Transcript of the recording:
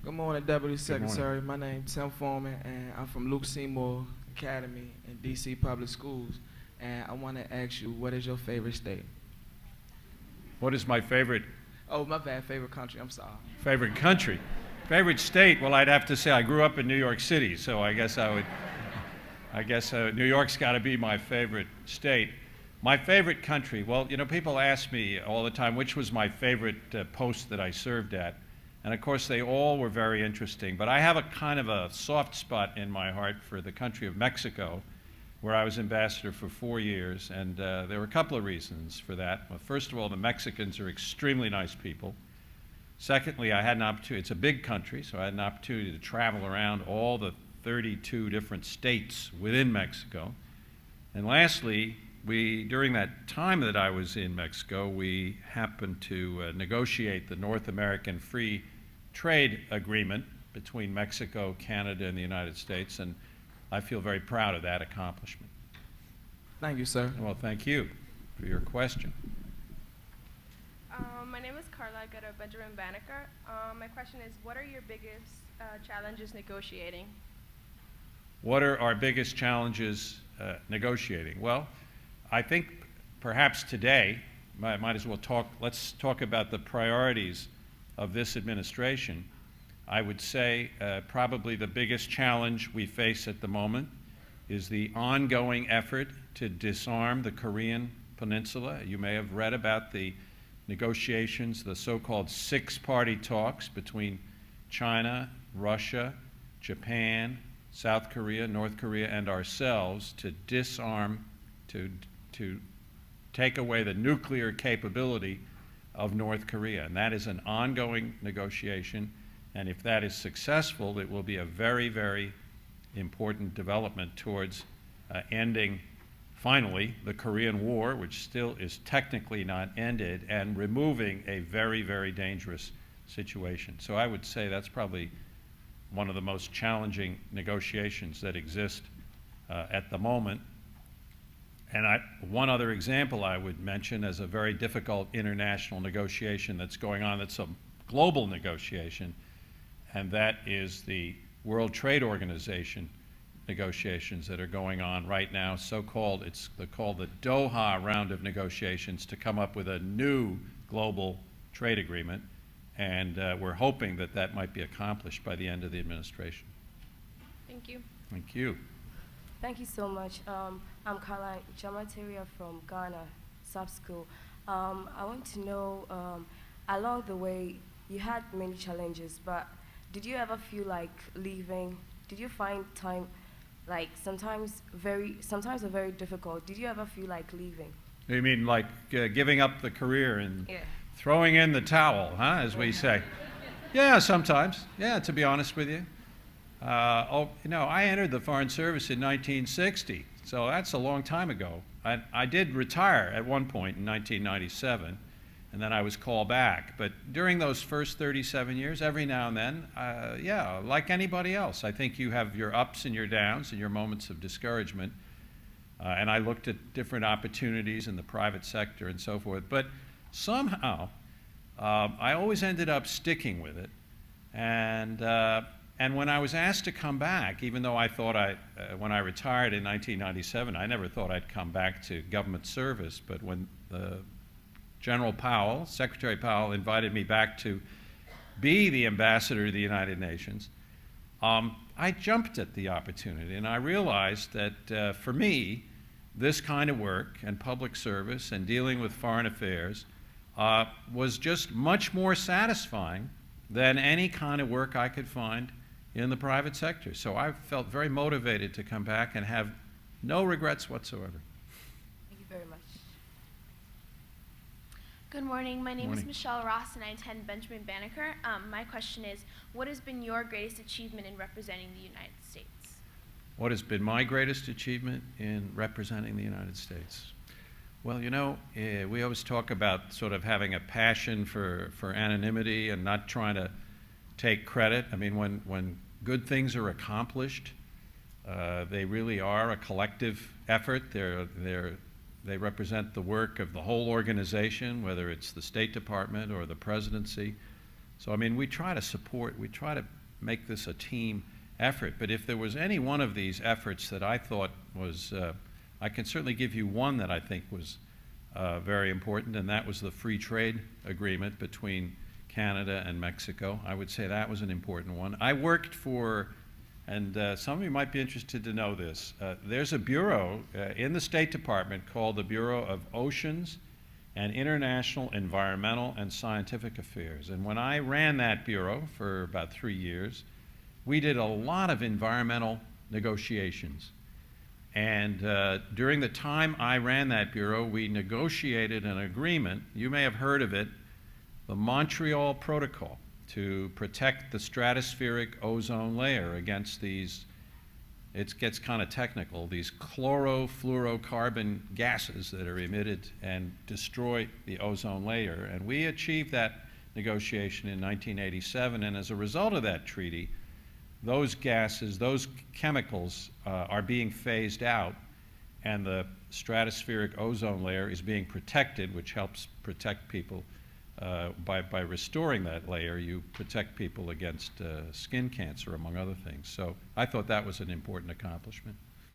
Good morning, Deputy Good morning. Secretary. My name is Tim Foreman, and I'm from Luke Seymour Academy in D.C. Public Schools. And I want to ask you, what is your favorite state? What is my favorite Oh, my bad, favorite country. I'm sorry. favorite country? Favorite state? Well, I'd have to say I grew up in New York City, so I guess New York's got to be my favorite state. My favorite country, well, you know, people ask me all the time which was my favorite post that I served at. And of course, they all were very interesting. But I have a kind of a soft spot in my heart for the country of Mexico, where I was ambassador for 4 years. And there were a couple of reasons for that. Well, first of all, the Mexicans are extremely nice people. Secondly, I had an opportunity, it's a big country, so I had an opportunity to travel around all the 32 different states within Mexico. And lastly, during that time that I was in Mexico, we happened to negotiate the North American Free Trade Agreement between Mexico, Canada, and the United States, and I feel very proud of that accomplishment. Thank you, sir. Well, thank you for your question. My name is Carla. I go to Benjamin Banneker. My question is, what are your biggest challenges negotiating? What are our biggest challenges negotiating? Well, I think perhaps today, might as well let's talk about the priorities of this administration. I would say probably the biggest challenge we face at the moment is the ongoing effort to disarm the Korean Peninsula. You may have read about the negotiations, the so-called six-party talks between China, Russia, Japan, South Korea, North Korea, and ourselves to disarm, to take away the nuclear capability of North Korea. And that is an ongoing negotiation. And if that is successful, it will be a very, very important development towards ending, finally, the Korean War, which still is technically not ended, and removing a very, very dangerous situation. So I would say that's probably one of the most challenging negotiations that exist at the moment. And one other example I would mention as a very difficult international negotiation that's going on, that's a global negotiation, and that is the World Trade Organization negotiations that are going on right now, called the Doha round of negotiations to come up with a new global trade agreement. And we're hoping that that might be accomplished by the end of the administration. Thank you. Thank you. Thank you so much. I'm Caroline Jamateria from Ghana, Sub School. I want to know, along the way, you had many challenges, but did you ever feel like leaving? Did you find time, like sometimes very difficult? Did you ever feel like leaving? You mean like giving up the career and Yeah. throwing in the towel, huh, as we say? Yeah, sometimes. Yeah, to be honest with you. I entered the Foreign Service in 1960, so that's a long time ago. I did retire at one point in 1997, and then I was called back. But during those first 37 years, every now and then, yeah, like anybody else, I think you have your ups and your downs and your moments of discouragement. And I looked at different opportunities in the private sector and so forth. But somehow, I always ended up sticking with it. And when I was asked to come back, even though I thought when I retired in 1997, I never thought I'd come back to government service. But when Secretary Powell invited me back to be the ambassador to the United Nations, I jumped at the opportunity. And I realized that for me, this kind of work and public service and dealing with foreign affairs was just much more satisfying than any kind of work I could find in the private sector. So I felt very motivated to come back and have no regrets whatsoever. Thank you very much. Good morning. My name is Morning. Michelle Ross, and I attend Benjamin Banneker. My question is, what has been your greatest achievement in representing the United States? What has been my greatest achievement in representing the United States? Well, you know, we always talk about sort of having a passion for anonymity and not trying to take credit. I mean, when good things are accomplished, they really are a collective effort. They represent the work of the whole organization, whether it's the State Department or the presidency. So, I mean, we try to make this a team effort. But if there was any one of these efforts that I thought was, I can certainly give you one that I think was very important, and that was the free trade agreement between Canada and Mexico. I would say that was an important one. I worked for, and some of you might be interested to know this, there's a bureau in the State Department called the Bureau of Oceans and International Environmental and Scientific Affairs. And when I ran that bureau for about 3 years, we did a lot of environmental negotiations. And during the time I ran that bureau, we negotiated an agreement, you may have heard of it, the Montreal Protocol, to protect the stratospheric ozone layer against these, it gets kind of technical, these chlorofluorocarbon gases that are emitted and destroy the ozone layer. And we achieved that negotiation in 1987, and as a result of that treaty, those gases, those chemicals are being phased out, and the stratospheric ozone layer is being protected, which helps protect people. By restoring that layer, you protect people against skin cancer, among other things. So I thought that was an important accomplishment.